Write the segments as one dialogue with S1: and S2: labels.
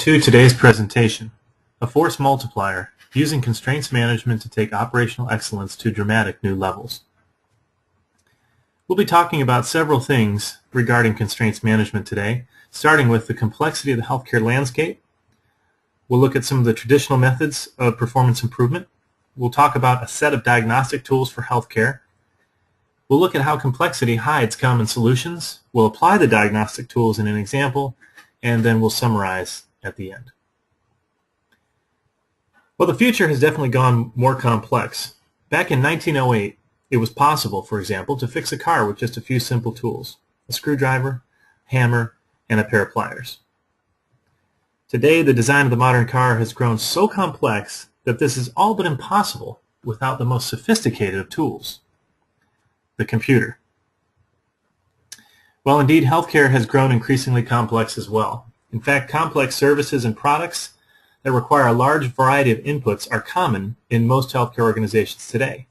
S1: to today's presentation, a force multiplier, using constraints management to take operational excellence to dramatic new levels. We'll be talking about several things regarding constraints management today, starting with the complexity of the healthcare landscape. We'll look at some of the traditional methods of performance improvement. We'll talk about a set of diagnostic tools for healthcare. We'll look at how complexity hides common solutions. We'll apply the diagnostic tools in an example, and then we'll summarize at the end. Well, the future has definitely gone more complex. Back in 1908, it was possible, for example, to fix a car with just a few simple tools: a screwdriver, hammer, and a pair of pliers. Today, the design of the modern car has grown so complex that this is all but impossible without the most sophisticated of tools: the computer. Well, indeed, healthcare has grown increasingly complex as well. In fact, complex services and products that require a large variety of inputs are common in most healthcare organizations today.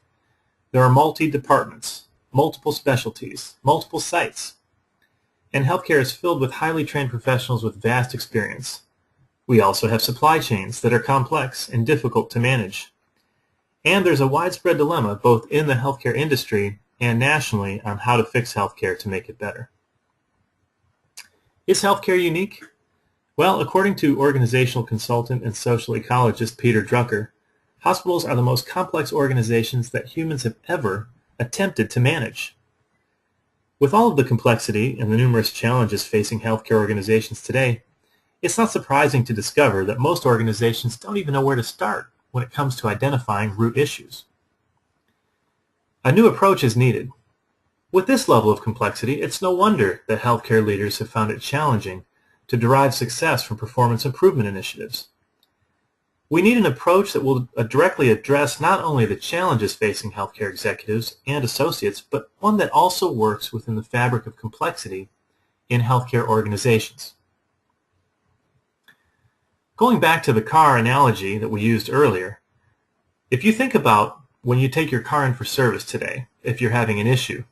S1: There are multi-departments, multiple specialties, multiple sites, and healthcare is filled with highly trained professionals with vast experience. We also have supply chains that are complex and difficult to manage. And there's a widespread dilemma both in the healthcare industry and nationally on how to fix healthcare to make it better. Is healthcare unique? Well, according to organizational consultant and social ecologist Peter Drucker, hospitals are the most complex organizations that humans have ever attempted to manage. With all of the complexity and the numerous challenges facing healthcare organizations today, it's not surprising to discover that most organizations don't even know where to start when it comes to identifying root issues. A new approach is needed. With this level of complexity, it's no wonder that healthcare leaders have found it challenging to derive success from performance improvement initiatives. We need an approach that will directly address not only the challenges facing healthcare executives and associates, but one that also works within the fabric of complexity in healthcare organizations. Going back to the car analogy that we used earlier, if you think about when you take your car in for service today, if you're having an issue,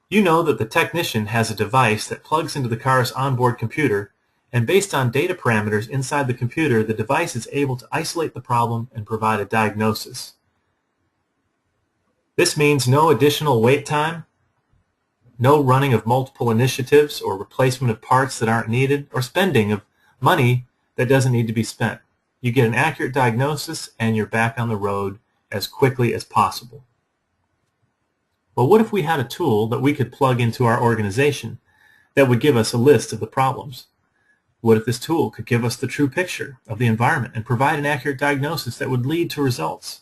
S1: you know that the technician has a device that plugs into the car's onboard computer, and based on data parameters inside the computer, the device is able to isolate the problem and provide a diagnosis. This means no additional wait time, no running of multiple initiatives or replacement of parts that aren't needed, or spending of money that doesn't need to be spent. You get an accurate diagnosis and you're back on the road as quickly as possible. Well, what if we had a tool that we could plug into our organization that would give us a list of the problems? What if this tool could give us the true picture of the environment and provide an accurate diagnosis that would lead to results?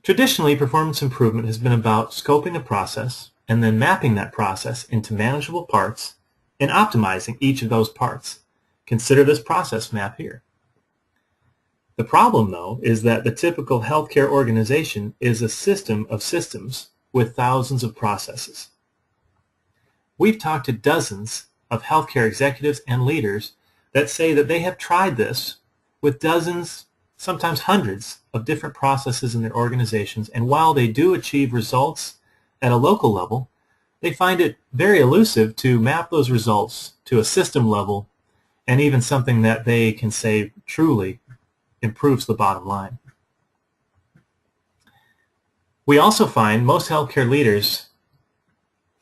S1: Traditionally, performance improvement has been about scoping a process and then mapping that process into manageable parts and optimizing each of those parts. Consider this process map here. The problem, though, is that the typical healthcare organization is a system of systems with thousands of processes. We've talked to dozens of healthcare executives and leaders that say that they have tried this with dozens, sometimes hundreds, of different processes in their organizations, and while they do achieve results at a local level, they find it very elusive to map those results to a system level and even something that they can say truly improves the bottom line. We also find most healthcare leaders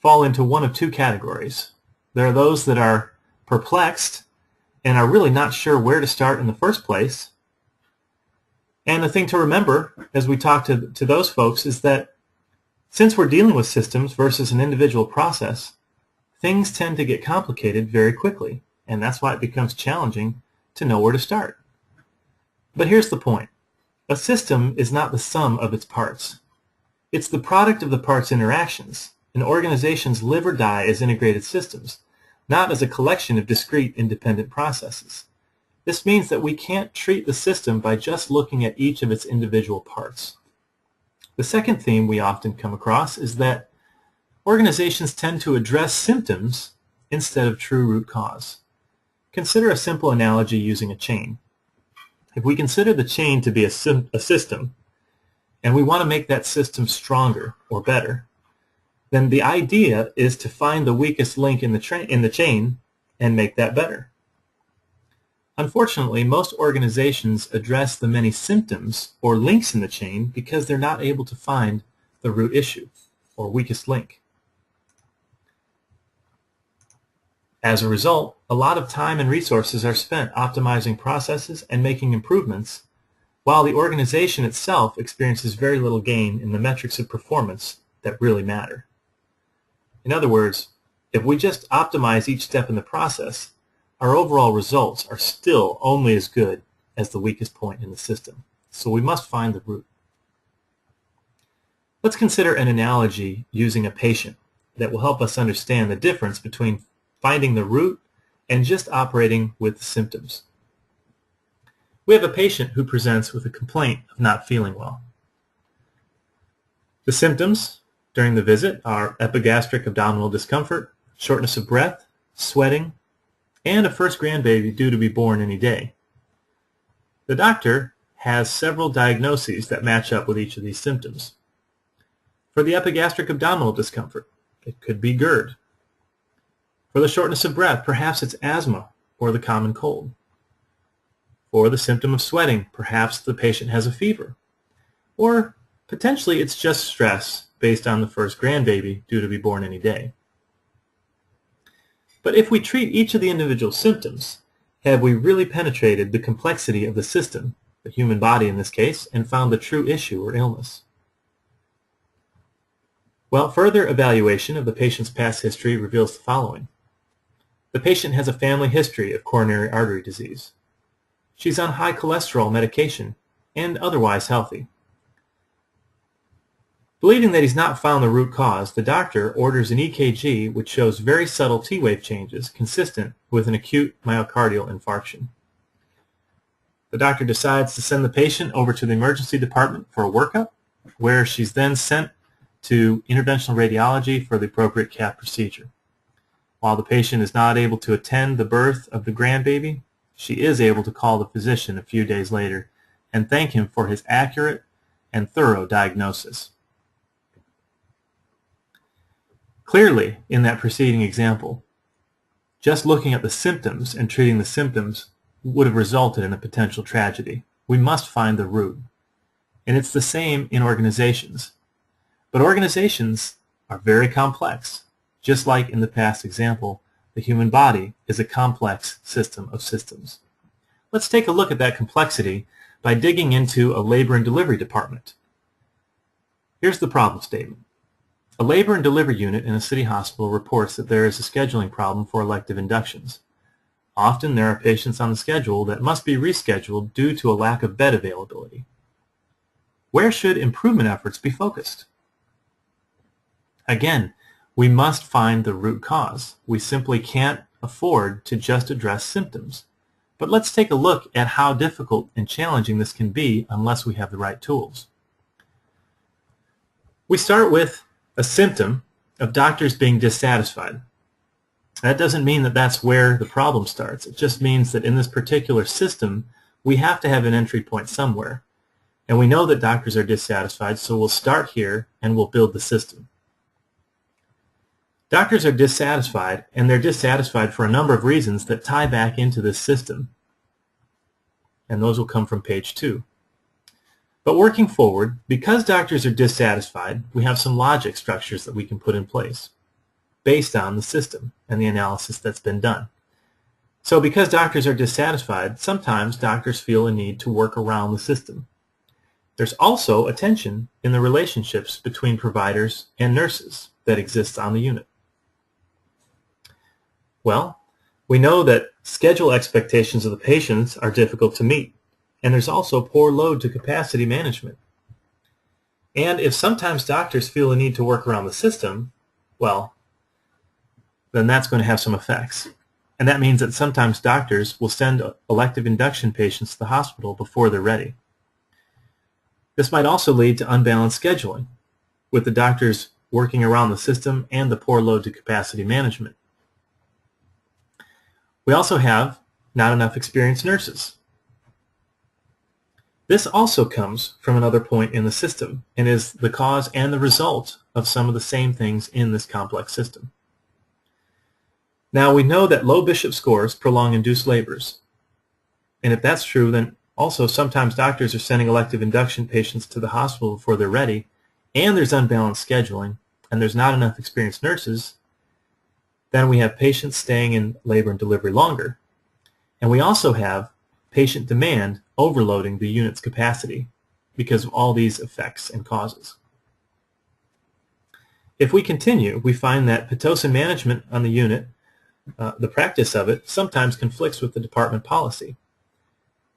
S1: fall into one of two categories. There are those that are perplexed and are really not sure where to start in the first place. And the thing to remember as we talk to those folks is that since we're dealing with systems versus an individual process, things tend to get complicated very quickly, and that's why it becomes challenging to know where to start. But here's the point. A system is not the sum of its parts. It's the product of the parts' interactions. An organizations live or die as integrated systems, not as a collection of discrete independent processes. This means that we can't treat the system by just looking at each of its individual parts. The second theme we often come across is that organizations tend to address symptoms instead of true root cause. Consider a simple analogy using a chain. If we consider the chain to be a system, and we want to make that system stronger or better, then the idea is to find the weakest link in the chain and make that better. Unfortunately, most organizations address the many symptoms or links in the chain because they're not able to find the root issue or weakest link. As a result, a lot of time and resources are spent optimizing processes and making improvements, while the organization itself experiences very little gain in the metrics of performance that really matter. In other words, if we just optimize each step in the process, our overall results are still only as good as the weakest point in the system. So we must find the root. Let's consider an analogy using a patient that will help us understand the difference between finding the root and just operating with the symptoms. We have a patient who presents with a complaint of not feeling well. The symptoms during the visit are epigastric abdominal discomfort, shortness of breath, sweating, and a first grandbaby due to be born any day. The doctor has several diagnoses that match up with each of these symptoms. For the epigastric abdominal discomfort, it could be GERD. For the shortness of breath, perhaps it's asthma or the common cold. For the symptom of sweating, perhaps the patient has a fever. Or potentially it's just stress based on the first grandbaby due to be born any day. But if we treat each of the individual symptoms, have we really penetrated the complexity of the system, the human body in this case, and found the true issue or illness? Well, further evaluation of the patient's past history reveals the following. The patient has a family history of coronary artery disease. She's on high cholesterol medication and otherwise healthy. Believing that he's not found the root cause, the doctor orders an EKG which shows very subtle T-wave changes consistent with an acute myocardial infarction. The doctor decides to send the patient over to the emergency department for a workup, where she's then sent to interventional radiology for the appropriate cath procedure. While the patient is not able to attend the birth of the grandbaby, she is able to call the physician a few days later and thank him for his accurate and thorough diagnosis. Clearly, in that preceding example, just looking at the symptoms and treating the symptoms would have resulted in a potential tragedy. We must find the root. And it's the same in organizations. But organizations are very complex. Just like in the past example, the human body is a complex system of systems. Let's take a look at that complexity by digging into a labor and delivery department. Here's the problem statement. A labor and delivery unit in a city hospital reports that there is a scheduling problem for elective inductions. Often there are patients on the schedule that must be rescheduled due to a lack of bed availability. Where should improvement efforts be focused? Again, we must find the root cause. We simply can't afford to just address symptoms. But let's take a look at how difficult and challenging this can be unless we have the right tools. We start with a symptom of doctors being dissatisfied. That doesn't mean that that's where the problem starts. It just means that in this particular system, we have to have an entry point somewhere. And we know that doctors are dissatisfied, so we'll start here and we'll build the system. Doctors are dissatisfied, and they're dissatisfied for a number of reasons that tie back into this system. And those will come from page 2. But working forward, because doctors are dissatisfied, we have some logic structures that we can put in place based on the system and the analysis that's been done. So because doctors are dissatisfied, sometimes doctors feel a need to work around the system. There's also a tension in the relationships between providers and nurses that exists on the unit. Well, we know that schedule expectations of the patients are difficult to meet, and there's also poor load to capacity management. And if sometimes doctors feel a need to work around the system, well, then that's going to have some effects. And that means that sometimes doctors will send elective induction patients to the hospital before they're ready. This might also lead to unbalanced scheduling, with the doctors working around the system and the poor load to capacity management. We also have not enough experienced nurses. This also comes from another point in the system and is the cause and the result of some of the same things in this complex system. Now we know that low Bishop scores prolong induced labors. And if that's true, then also sometimes doctors are sending elective induction patients to the hospital before they're ready, and there's unbalanced scheduling, and there's not enough experienced nurses. Then we have patients staying in labor and delivery longer. And we also have patient demand overloading the unit's capacity because of all these effects and causes. If we continue, we find that Pitocin management on the unit, the practice of it, sometimes conflicts with the department policy.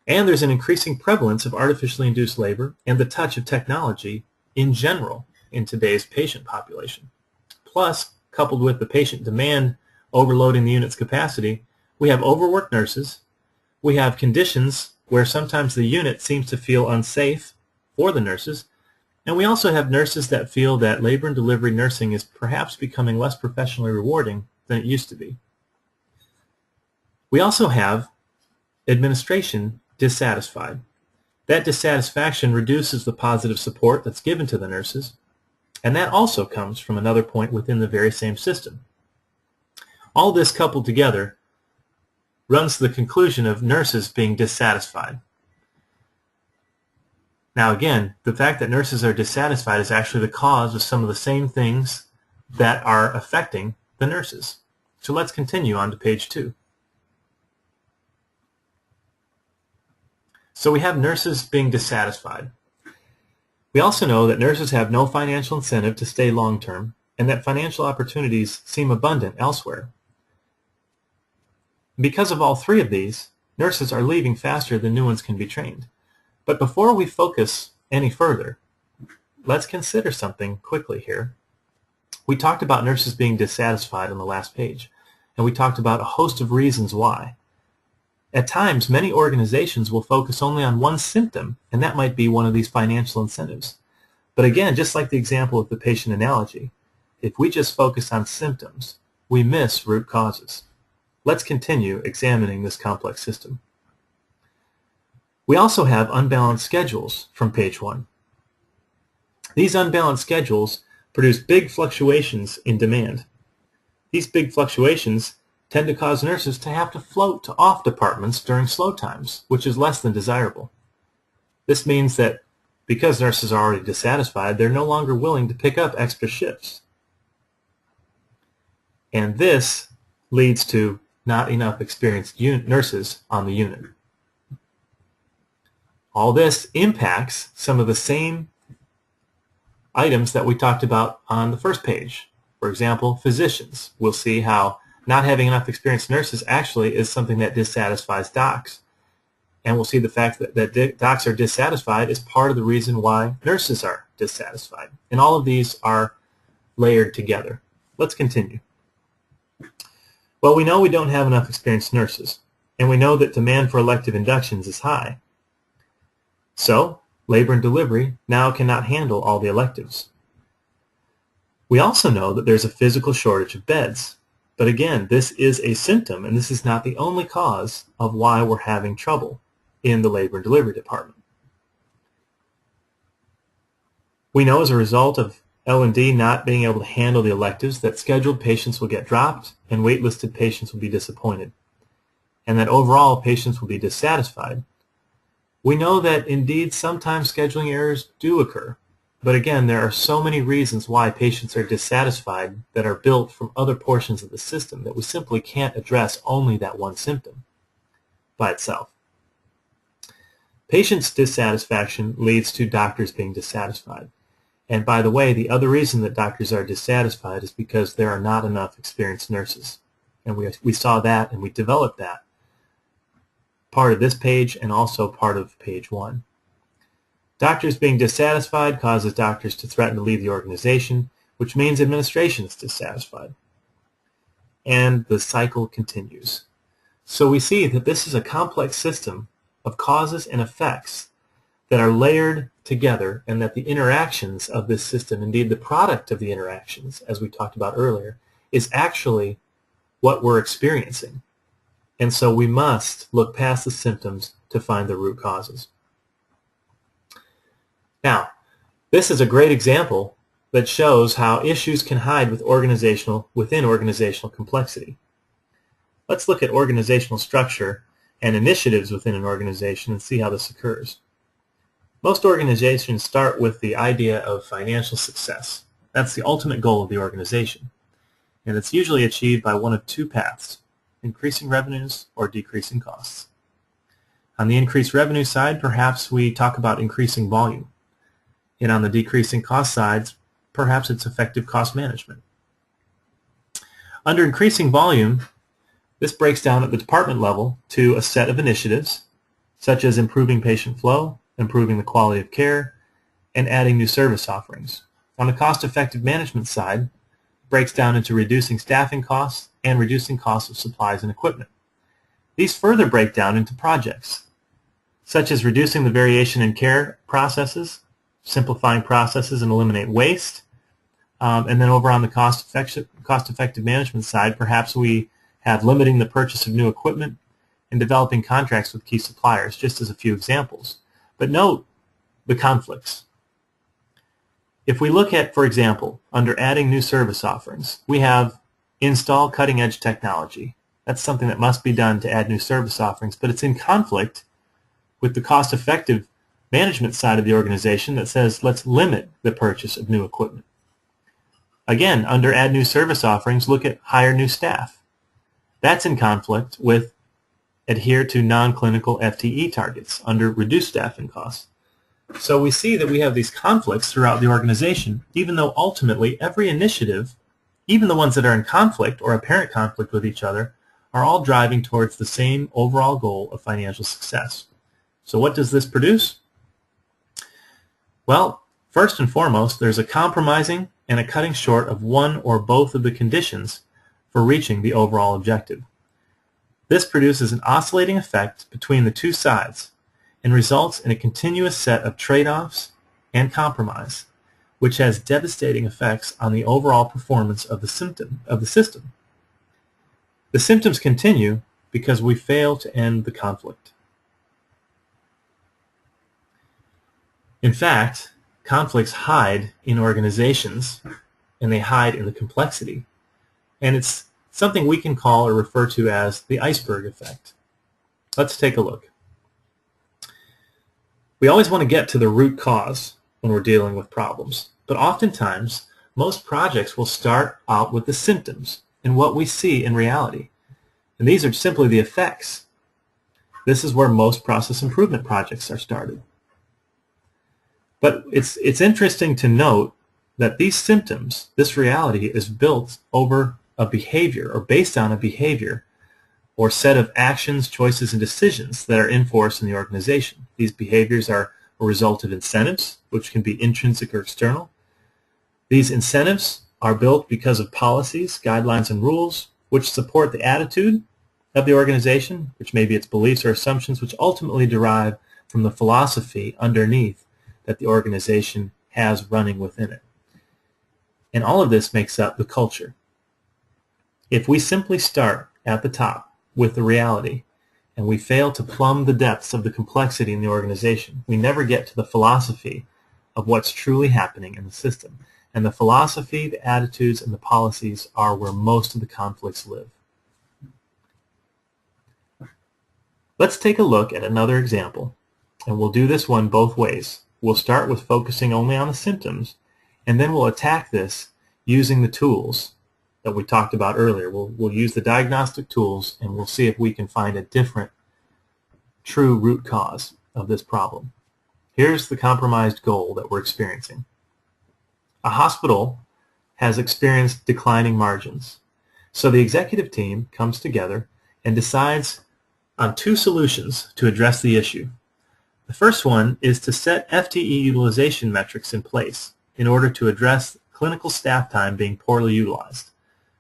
S1: And there's an increasing prevalence of artificially induced labor and the touch of technology in general in today's patient population. Plus, coupled with the patient demand overloading the unit's capacity, we have overworked nurses, we have conditions where sometimes the unit seems to feel unsafe for the nurses, and we also have nurses that feel that labor and delivery nursing is perhaps becoming less professionally rewarding than it used to be. We also have administration dissatisfied. That dissatisfaction reduces the positive support that's given to the nurses, and that also comes from another point within the very same system. All this coupled together runs to the conclusion of nurses being dissatisfied. Now again, the fact that nurses are dissatisfied is actually the cause of some of the same things that are affecting the nurses. So let's continue on to page 2. So we have nurses being dissatisfied. We also know that nurses have no financial incentive to stay long-term, and that financial opportunities seem abundant elsewhere. Because of all three of these, nurses are leaving faster than new ones can be trained. But before we focus any further, let's consider something quickly here. We talked about nurses being dissatisfied on the last page, and we talked about a host of reasons why. At times, many organizations will focus only on one symptom, and that might be one of these financial incentives. But again, just like the example of the patient analogy, if we just focus on symptoms, we miss root causes. Let's continue examining this complex system. We also have unbalanced schedules from page 1. These unbalanced schedules produce big fluctuations in demand. These big fluctuations tend to cause nurses to have to float to off departments during slow times, which is less than desirable. This means that because nurses are already dissatisfied, they're no longer willing to pick up extra shifts. And this leads to not enough experienced nurses on the unit. All this impacts some of the same items that we talked about on the first page. For example, physicians. We'll see how not having enough experienced nurses actually is something that dissatisfies docs. And we'll see the fact that docs are dissatisfied is part of the reason why nurses are dissatisfied. And all of these are layered together. Let's continue. Well, we know we don't have enough experienced nurses, and we know that demand for elective inductions is high. So, labor and delivery now cannot handle all the electives. We also know that there's a physical shortage of beds. But again, this is a symptom, and this is not the only cause of why we're having trouble in the labor and delivery department. We know as a result of L&D not being able to handle the electives that scheduled patients will get dropped and waitlisted patients will be disappointed, and that overall patients will be dissatisfied. We know that indeed sometimes scheduling errors do occur. But again, there are so many reasons why patients are dissatisfied that are built from other portions of the system that we simply can't address only that one symptom by itself. Patients' dissatisfaction leads to doctors being dissatisfied. And by the way, the other reason that doctors are dissatisfied is because there are not enough experienced nurses. And we saw that and we developed that part of this page and also part of page 1. Doctors being dissatisfied causes doctors to threaten to leave the organization, which means administration is dissatisfied. And the cycle continues. So we see that this is a complex system of causes and effects that are layered together, and that the interactions of this system, indeed the product of the interactions, as we talked about earlier, is actually what we're experiencing. And so we must look past the symptoms to find the root causes. Now, this is a great example that shows how issues can hide within organizational complexity. Let's look at organizational structure and initiatives within an organization and see how this occurs. Most organizations start with the idea of financial success. That's the ultimate goal of the organization. And it's usually achieved by one of two paths: increasing revenues or decreasing costs. On the increased revenue side, perhaps we talk about increasing volume. And on the decreasing cost side, perhaps it's effective cost management. Under increasing volume, this breaks down at the department level to a set of initiatives, such as improving patient flow, improving the quality of care, and adding new service offerings. On the cost-effective management side, it breaks down into reducing staffing costs and reducing costs of supplies and equipment. These further break down into projects, such as reducing the variation in care processes, simplifying processes and eliminate waste. And then over on the cost-effective management side, perhaps we have limiting the purchase of new equipment and developing contracts with key suppliers, just as a few examples. But note the conflicts. If we look at, for example, under adding new service offerings, we have install cutting-edge technology. That's something that must be done to add new service offerings, but it's in conflict with the cost-effective management side of the organization that says let's limit the purchase of new equipment. Again, under add new service offerings, look at hire new staff. That's in conflict with adhere to non-clinical FTE targets under reduced staffing costs. So we see that we have these conflicts throughout the organization, even though ultimately every initiative, even the ones that are in conflict or apparent conflict with each other, are all driving towards the same overall goal of financial success. So what does this produce? Well, first and foremost, there's a compromising and a cutting short of one or both of the conditions for reaching the overall objective. This produces an oscillating effect between the two sides and results in a continuous set of trade-offs and compromise, which has devastating effects on the overall performance of the system. The symptoms continue because we fail to end the conflict. In fact, conflicts hide in organizations, and they hide in the complexity. And it's something we can call or refer to as the iceberg effect. Let's take a look. We always want to get to the root cause when we're dealing with problems, but oftentimes most projects will start out with the symptoms and what we see in reality. And these are simply the effects. This is where most process improvement projects are started. But it's interesting to note that these symptoms, this reality, is built over a behavior or based on a behavior or set of actions, choices, and decisions that are in force in the organization. These behaviors are a result of incentives, which can be intrinsic or external. These incentives are built because of policies, guidelines, and rules, which support the attitude of the organization, which may be its beliefs or assumptions, which ultimately derive from the philosophy underneath that the organization has running within it. And all of this makes up the culture. If we simply start at the top with the reality and we fail to plumb the depths of the complexity in the organization, we never get to the philosophy of what's truly happening in the system. And the philosophy, the attitudes, and the policies are where most of the conflicts live. Let's take a look at another example, and we'll do this one both ways. We'll start with focusing only on the symptoms, and then we'll attack this using the tools that we talked about earlier. We'll use the diagnostic tools, and we'll see if we can find a different true root cause of this problem. Here's the compromised goal that we're experiencing. A hospital has experienced declining margins. So the executive team comes together and decides on two solutions to address the issue. The first one is to set FTE utilization metrics in place in order to address clinical staff time being poorly utilized.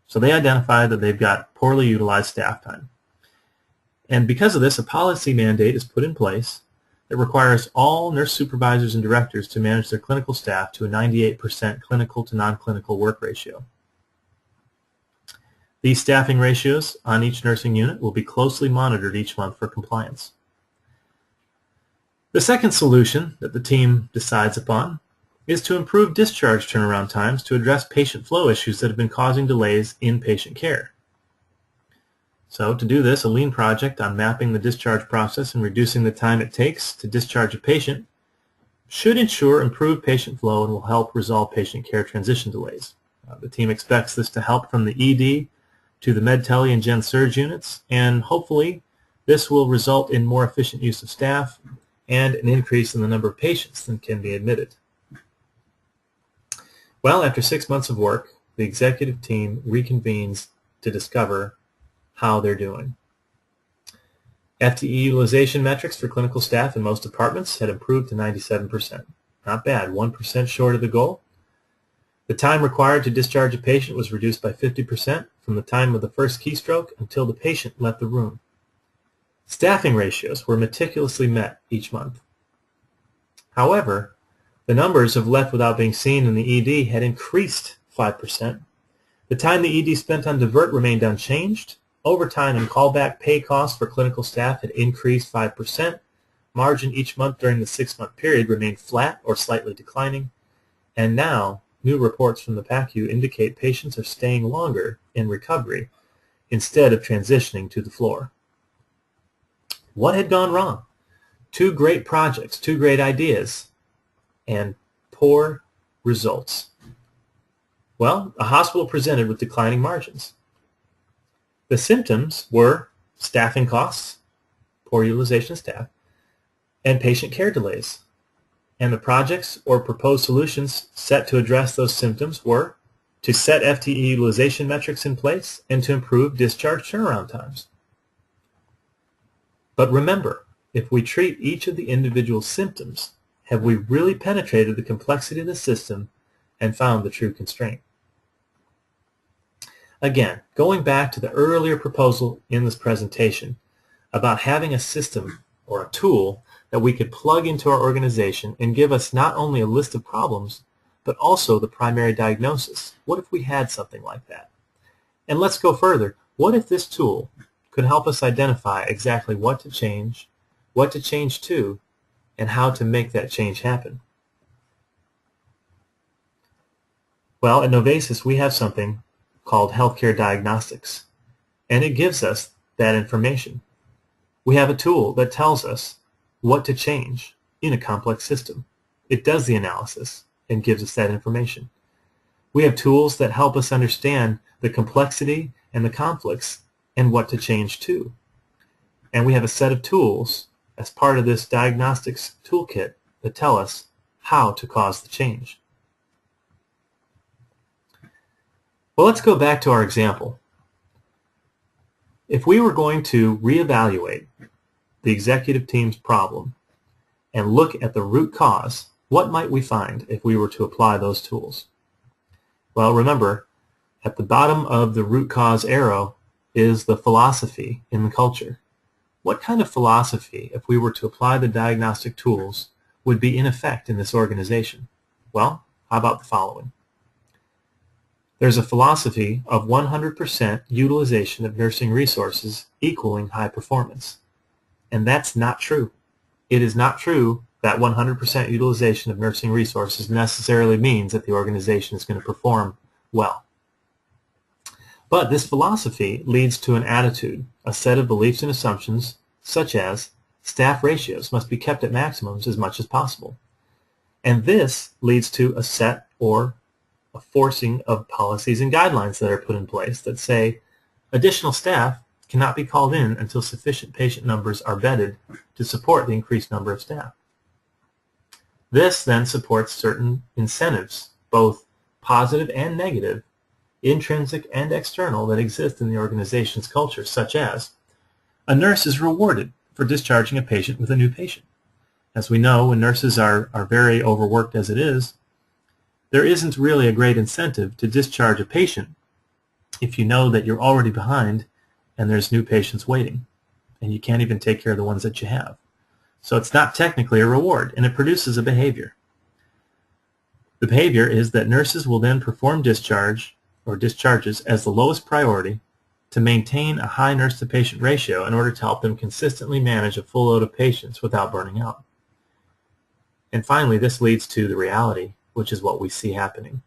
S1: So they identify that they've got poorly utilized staff time. And because of this, a policy mandate is put in place that requires all nurse supervisors and directors to manage their clinical staff to a 98% clinical to non-clinical work ratio. These staffing ratios on each nursing unit will be closely monitored each month for compliance. The second solution that the team decides upon is to improve discharge turnaround times to address patient flow issues that have been causing delays in patient care. So to do this, a lean project on mapping the discharge process and reducing the time it takes to discharge a patient should ensure improved patient flow and will help resolve patient care transition delays. The team expects this to help from the ED to the Med-Tele and Gen Surg units, and hopefully this will result in more efficient use of staff and an increase in the number of patients that can be admitted. Well, after 6 months of work, the executive team reconvenes to discover how they're doing. FTE utilization metrics for clinical staff in most departments had improved to 97%. Not bad, 1% short of the goal. The time required to discharge a patient was reduced by 50% from the time of the first keystroke until the patient left the room. Staffing ratios were meticulously met each month. However, the numbers of left without being seen in the ED had increased 5%. The time the ED spent on divert remained unchanged. Overtime and callback pay costs for clinical staff had increased 5%. Margin each month during the 6-month period remained flat or slightly declining. And now, new reports from the PACU indicate patients are staying longer in recovery instead of transitioning to the floor. What had gone wrong? 2 great projects, 2 great ideas, and poor results. Well, a hospital presented with declining margins. The symptoms were staffing costs, poor utilization of staff, and patient care delays. And the projects or proposed solutions set to address those symptoms were to set FTE utilization metrics in place and to improve discharge turnaround times. But remember, if we treat each of the individual symptoms, have we really penetrated the complexity of the system and found the true constraint? Again, going back to the earlier proposal in this presentation about having a system or a tool that we could plug into our organization and give us not only a list of problems, but also the primary diagnosis. What if we had something like that? And let's go further. What if this tool could help us identify exactly what to change to, and how to make that change happen? Well, at NOVACES, we have something called healthcare diagnostics, and it gives us that information. We have a tool that tells us what to change in a complex system. It does the analysis and gives us that information. We have tools that help us understand the complexity and the conflicts and what to change to. And we have a set of tools as part of this diagnostics toolkit that tell us how to cause the change. Well, let's go back to our example. If we were going to reevaluate the executive team's problem and look at the root cause, what might we find if we were to apply those tools? Well, remember, at the bottom of the root cause arrow is the philosophy in the culture. What kind of philosophy, if we were to apply the diagnostic tools, would be in effect in this organization? Well, how about the following? There's a philosophy of 100% utilization of nursing resources equaling high performance. And that's not true. It is not true that 100% utilization of nursing resources necessarily means that the organization is going to perform well. But this philosophy leads to an attitude, a set of beliefs and assumptions, such as staff ratios must be kept at maximums as much as possible. And this leads to a set or a forcing of policies and guidelines that are put in place that say additional staff cannot be called in until sufficient patient numbers are bedded to support the increased number of staff. This then supports certain incentives, both positive and negative, intrinsic and external, that exist in the organization's culture, such as a nurse is rewarded for discharging a patient with a new patient. As we know, when nurses are very overworked as it is, there isn't really a great incentive to discharge a patient if you know that you're already behind and there's new patients waiting, and you can't even take care of the ones that you have. So it's not technically a reward, and it produces a behavior. The behavior is that nurses will then perform discharge or discharges as the lowest priority to maintain a high nurse-to-patient ratio in order to help them consistently manage a full load of patients without burning out. And finally, this leads to the reality, which is what we see happening,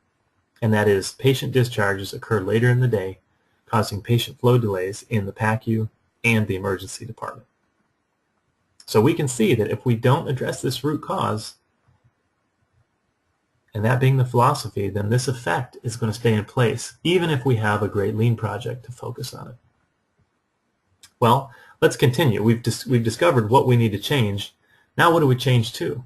S1: and that is patient discharges occur later in the day causing patient flow delays in the PACU and the emergency department. So we can see that if we don't address this root cause, and that being the philosophy, then this effect is going to stay in place, even if we have a great lean project to focus on it. Well, let's continue. We've discovered what we need to change. Now what do we change to?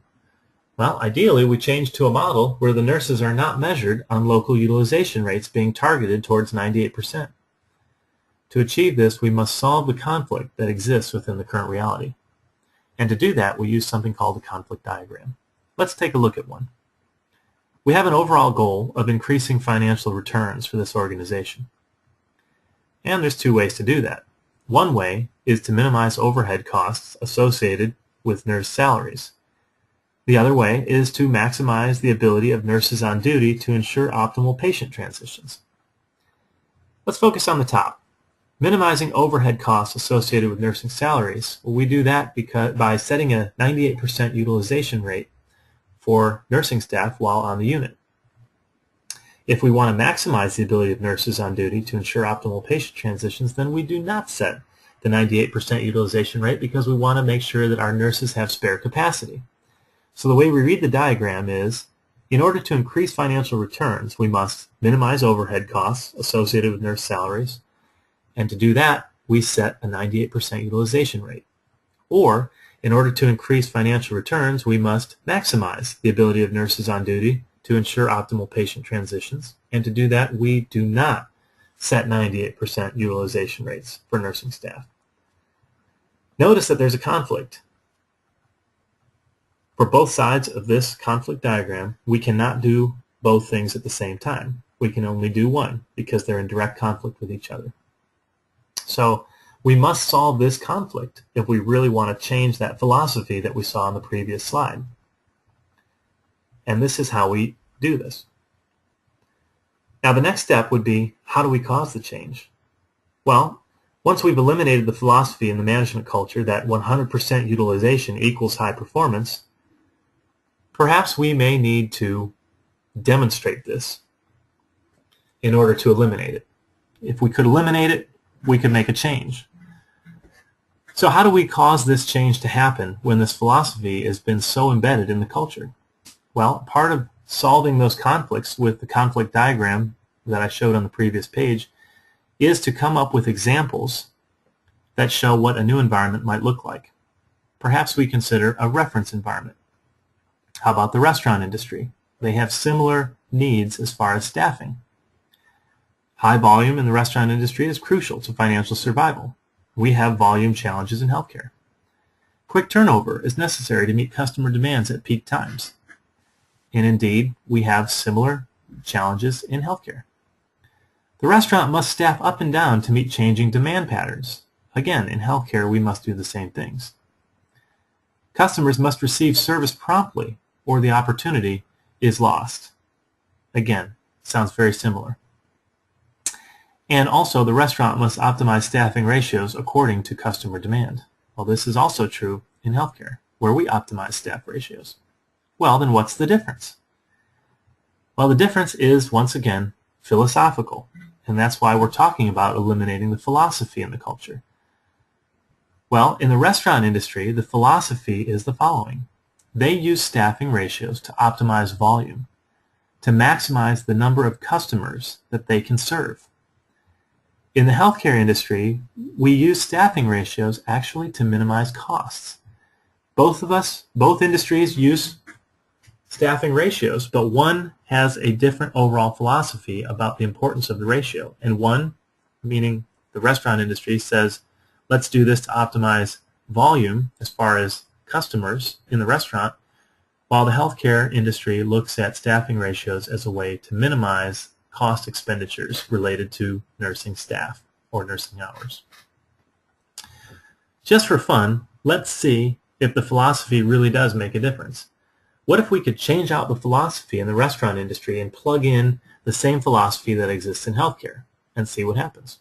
S1: Well, ideally, we change to a model where the nurses are not measured on local utilization rates being targeted towards 98%. To achieve this, we must solve the conflict that exists within the current reality. And to do that, we use something called a conflict diagram. Let's take a look at one. We have an overall goal of increasing financial returns for this organization. And there's two ways to do that. One way is to minimize overhead costs associated with nurse salaries. The other way is to maximize the ability of nurses on duty to ensure optimal patient transitions. Let's focus on the top. Minimizing overhead costs associated with nursing salaries. Well, we do that by setting a 98% utilization rate for nursing staff while on the unit. If we want to maximize the ability of nurses on duty to ensure optimal patient transitions, then we do not set the 98% utilization rate because we want to make sure that our nurses have spare capacity. So the way we read the diagram is, in order to increase financial returns, we must minimize overhead costs associated with nurse salaries, and to do that, we set a 98% utilization rate. Or, in order to increase financial returns, we must maximize the ability of nurses on duty to ensure optimal patient transitions, and to do that, we do not set 98% utilization rates for nursing staff. Notice that there's a conflict. For both sides of this conflict diagram, we cannot do both things at the same time. We can only do one because they're in direct conflict with each other. So we must solve this conflict if we really want to change that philosophy that we saw on the previous slide. And this is how we do this. Now the next step would be, how do we cause the change? Well, once we've eliminated the philosophy in the management culture that 100% utilization equals high performance, perhaps we may need to demonstrate this in order to eliminate it. If we could eliminate it, we could make a change. So how do we cause this change to happen when this philosophy has been so embedded in the culture? Well, part of solving those conflicts with the conflict diagram that I showed on the previous page is to come up with examples that show what a new environment might look like. Perhaps we consider a reference environment. How about the restaurant industry? They have similar needs as far as staffing. High volume in the restaurant industry is crucial to financial survival. We have volume challenges in healthcare. Quick turnover is necessary to meet customer demands at peak times. And indeed, we have similar challenges in healthcare. The restaurant must staff up and down to meet changing demand patterns. Again, in healthcare, we must do the same things. Customers must receive service promptly, or the opportunity is lost. Again, sounds very similar. And also, the restaurant must optimize staffing ratios according to customer demand. Well, this is also true in healthcare, where we optimize staff ratios. Well, then what's the difference? Well, the difference is, once again, philosophical. And that's why we're talking about eliminating the philosophy in the culture. Well, in the restaurant industry, the philosophy is the following. They use staffing ratios to optimize volume, to maximize the number of customers that they can serve. In the healthcare industry, we use staffing ratios actually to minimize costs. Both industries use staffing ratios, but one has a different overall philosophy about the importance of the ratio. And one, meaning the restaurant industry, says, let's do this to optimize volume as far as customers in the restaurant, while the healthcare industry looks at staffing ratios as a way to minimize cost expenditures related to nursing staff or nursing hours. Just for fun, let's see if the philosophy really does make a difference. What if we could change out the philosophy in the restaurant industry and plug in the same philosophy that exists in healthcare and see what happens?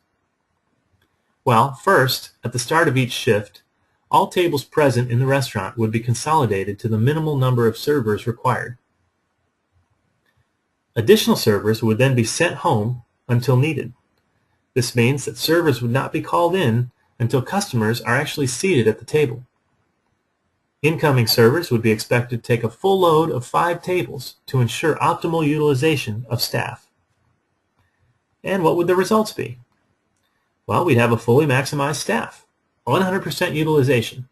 S1: Well, first, at the start of each shift, all tables present in the restaurant would be consolidated to the minimal number of servers required. Additional servers would then be sent home until needed. This means that servers would not be called in until customers are actually seated at the table. Incoming servers would be expected to take a full load of 5 tables to ensure optimal utilization of staff. And what would the results be? Well, we'd have a fully maximized staff, 100% utilization.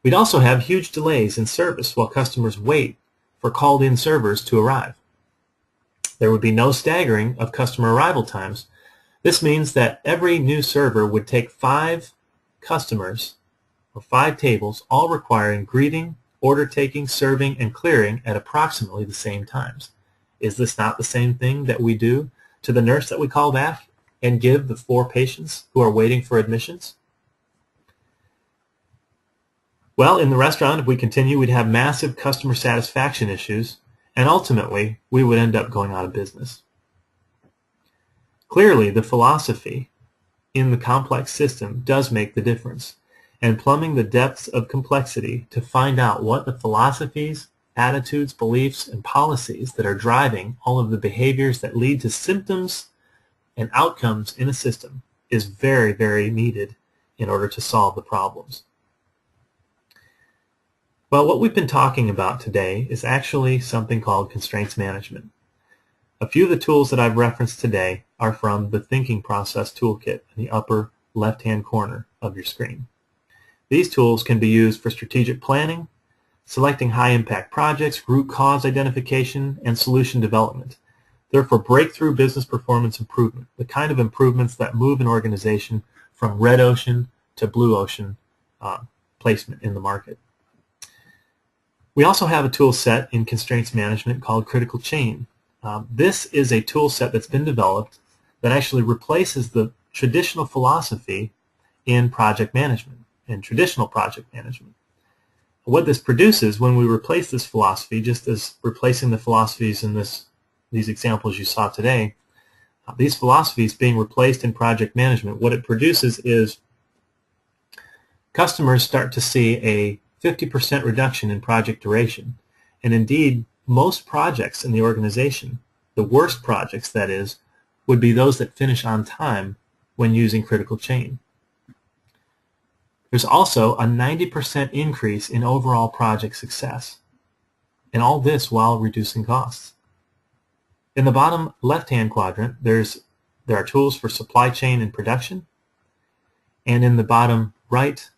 S1: We'd also have huge delays in service while customers wait for called-in servers to arrive. There would be no staggering of customer arrival times. This means that every new server would take 5 customers or 5 tables, all requiring greeting, order taking, serving, and clearing at approximately the same times. Is this not the same thing that we do to the nurse that we call back and give the 4 patients who are waiting for admissions? Well, in the restaurant, if we continue, we'd have massive customer satisfaction issues, and ultimately, we would end up going out of business. Clearly, the philosophy in the complex system does make the difference, and plumbing the depths of complexity to find out what the philosophies, attitudes, beliefs, and policies that are driving all of the behaviors that lead to symptoms and outcomes in a system is very, very needed in order to solve the problems. Well, what we've been talking about today is actually something called constraints management. A few of the tools that I've referenced today are from the Thinking Process Toolkit in the upper left-hand corner of your screen. These tools can be used for strategic planning, selecting high-impact projects, root cause identification, and solution development. They're for breakthrough business performance improvement, the kind of improvements that move an organization from red ocean to blue ocean placement in the market. We also have a tool set in constraints management called Critical Chain. This is a tool set that's been developed that actually replaces the traditional philosophy in project management and traditional project management. What this produces when we replace this philosophy, just as replacing the philosophies in these examples you saw today, these philosophies being replaced in project management, what it produces is customers start to see a 50% reduction in project duration. And indeed, most projects in the organization, the worst projects that is, would be those that finish on time when using Critical Chain. There's also a 90% increase in overall project success. And all this while reducing costs. In the bottom left-hand quadrant, there are tools for supply chain and production. And in the bottom right,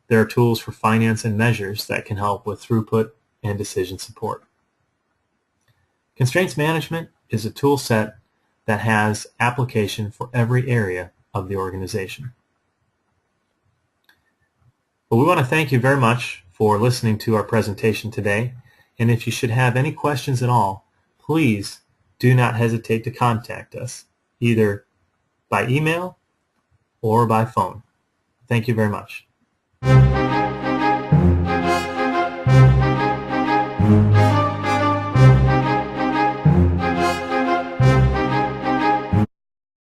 S1: there are tools for finance and measures that can help with throughput and decision support. Constraints management is a tool set that has application for every area of the organization. Well, we want to thank you very much for listening to our presentation today. And if you should have any questions at all, please do not hesitate to contact us, either by email or by phone. Thank you very much.